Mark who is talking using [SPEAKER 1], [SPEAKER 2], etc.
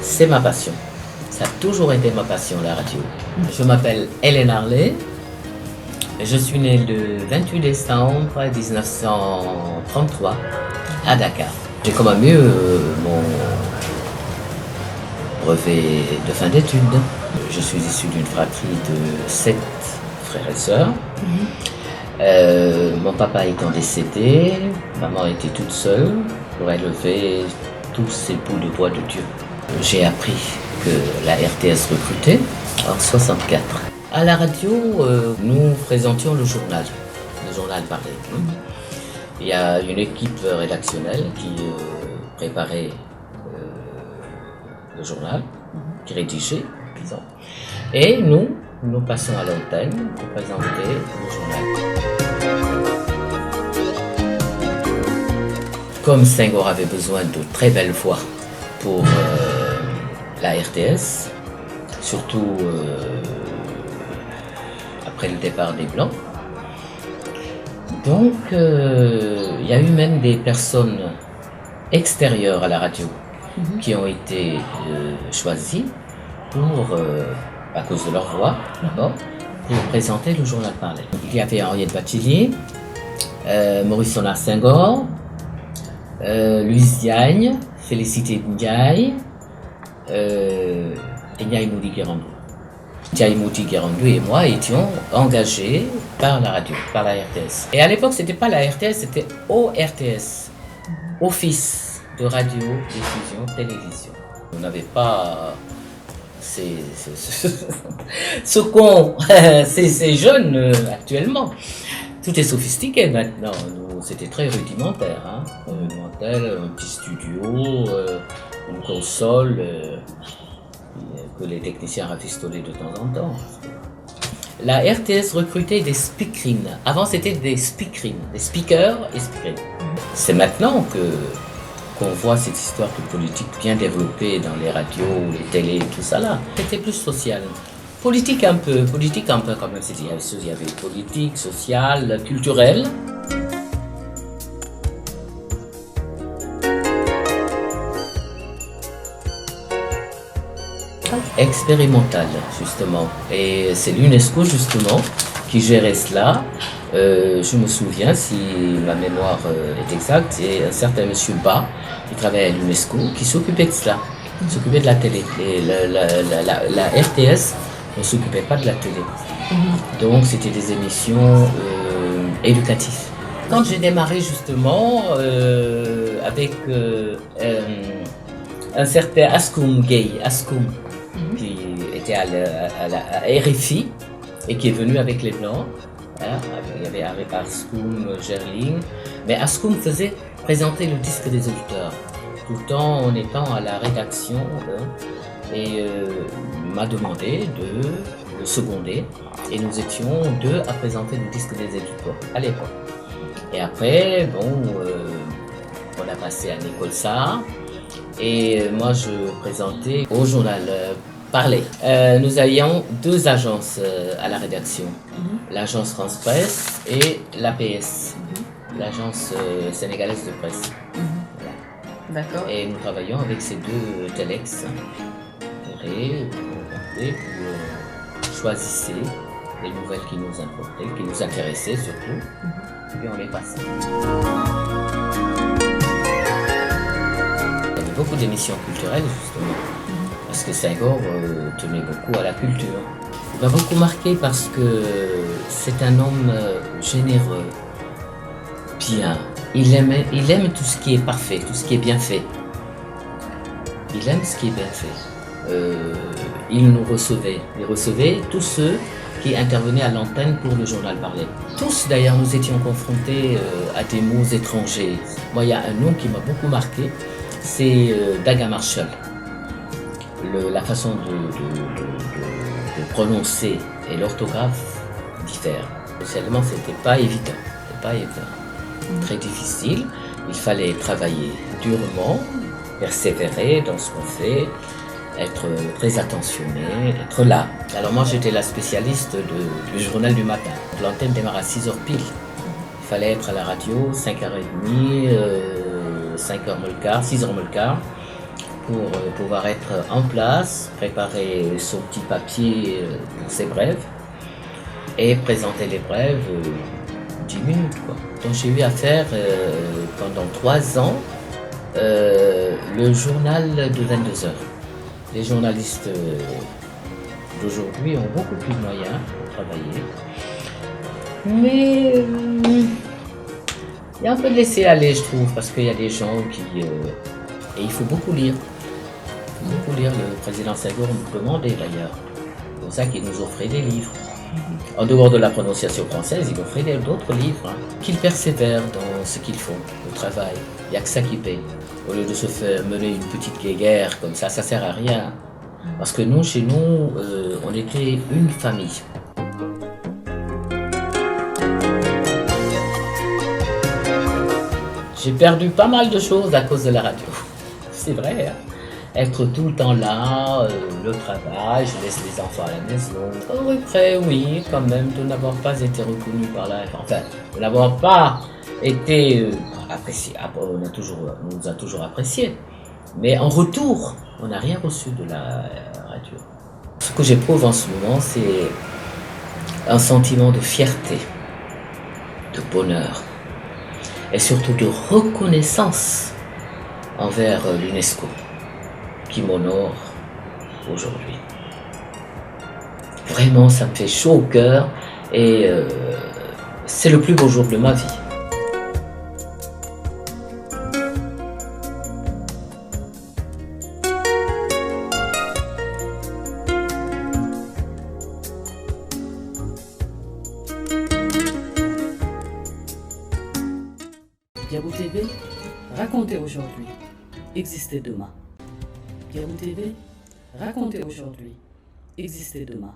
[SPEAKER 1] C'est ma passion. Ça a toujours été ma passion, la radio. Je m'appelle Hélène Harley. Je suis née le 28 décembre 1933 à Dakar. J'ai quand même eu mon brevet de fin d'études. Je suis issu d'une fratrie de 7 frères et sœurs. Mon papa étant décédé, maman était toute seule pour élever tous ces bouts de bois de Dieu. J'ai appris que la RTS recrutait en 64. À la radio, nous présentions le journal parlé. Il y a une équipe rédactionnelle qui préparait le journal, qui rédigeait, disons. Et nous passons à l'antenne pour présenter le journal. Comme Senghor avait besoin de très belles voix pour la RTS, surtout après le départ des Blancs. Donc, il y a eu même des personnes extérieures à la radio qui ont été choisies pour, à cause de leur voix, d'abord, pour présenter le journal parlé. Il y avait Henriette Bachelier, Maurice Senghor, Louise Diagne, Félicité Ndiaye, et Ndiaye Moudi Guérandou. Ndiaye Moudi Guérandou et moi étions engagés par la radio, par la RTS. Et à l'époque, c'était pas la RTS, c'était ORTS, Office de Radio, Diffusion, Télévision. On n'avait pas ces jeunes actuellement. Tout est sophistiqué maintenant. Nous, c'était très rudimentaire. Rudimentaire, un petit studio, une console que les techniciens rafistolaient de temps en temps. La RTS recrutait des speakerines. Avant, c'était des speakerines, des speakers et speakerines. C'est maintenant qu'on voit cette histoire de politique bien développée dans les radios, les télés, tout ça là. C'était plus social. Politique un peu quand même. Il y avait politique, sociale, culturelle. Expérimentale, justement. Et c'est l'UNESCO, justement, qui gérait cela. Je me souviens, si ma mémoire est exacte, c'est un certain monsieur Ba, qui travaillait à l'UNESCO, qui s'occupait de cela, qui s'occupait de la télé. Et la RTS ne s'occupait pas de la télé. Donc, c'était des émissions éducatives. Quand j'ai démarré, justement, avec un certain Ascoum Gay, qui était à RFI et qui est venu avec les Blancs. Voilà, il y avait Ascoum, Gerling, mais Ascoum faisait présenter le disque des auditeurs, tout le temps en étant à la rédaction, et m'a demandé de le seconder, et nous étions 2 à présenter le disque des éditeurs à l'époque. Et après, on a passé à Nicole Sarr, et moi je présentais au journal Parler. Nous avions 2 agences à la rédaction, l'agence France Presse et l'APS, l'agence sénégalaise de presse. Voilà. D'accord. Et nous travaillions avec ces 2 telex et vous choisissez les nouvelles qui nous importaient, qui nous intéressaient surtout, et puis on les passait. Il y avait beaucoup d'émissions culturelles justement. Parce que Senghor tenait beaucoup à la culture. Il m'a beaucoup marqué parce que c'est un homme généreux, bien. Il aime tout ce qui est parfait, tout ce qui est bien fait. Il aime ce qui est bien fait. Il nous recevait. Il recevait tous ceux qui intervenaient à l'antenne pour le journal parlé. Tous d'ailleurs, nous étions confrontés à des mots étrangers. Moi, il y a un nom qui m'a beaucoup marqué, c'est Daga Marshall. La façon de prononcer et l'orthographe diffèrent. Socialement, c'était pas évident. Très difficile. Il fallait travailler durement, persévérer dans ce qu'on fait. être très attentionné, être là. Alors moi j'étais la spécialiste du journal du matin. L'antenne démarre à 6h pile. Il fallait être à la radio 5h30, 5h moins le quart, 6h moins le quart pour pouvoir être en place, préparer son petit papier, ses brèves et présenter les brèves 10 minutes quoi. Donc j'ai eu à faire pendant 3 ans le journal de 22h. Les journalistes d'aujourd'hui ont beaucoup plus de moyens pour travailler. Mais il y a un peu de laisser aller, je trouve, parce qu'il y a des gens qui... et il faut beaucoup lire. Il faut beaucoup lire. Le président Senghor nous demandait d'ailleurs. C'est pour ça qu'il nous offrait des livres. En dehors de la prononciation française, il offrait d'autres livres. Qu'ils persévèrent dans ce qu'ils font, le travail. Il n'y a que ça qui paye. Au lieu de se faire mener une petite guéguerre comme ça sert à rien. Parce que nous, chez nous, on était une famille. J'ai perdu pas mal de choses à cause de la radio. C'est vrai, hein. Être tout le temps là, le travail, je laisse les enfants à la maison. Au regret, oui, quand même, de n'avoir pas été reconnu par la... Enfin, de n'avoir pas été apprécié. On nous a toujours appréciés. Mais en retour, on n'a rien reçu de la radio. Ce que j'éprouve en ce moment, c'est un sentiment de fierté, de bonheur et surtout de reconnaissance envers l'UNESCO qui m'honore aujourd'hui. Vraiment, ça me fait chaud au cœur et c'est le plus beau jour de ma vie.
[SPEAKER 2] Diabou TV, racontez aujourd'hui, existez demain. Diabou TV, racontez aujourd'hui, existez demain.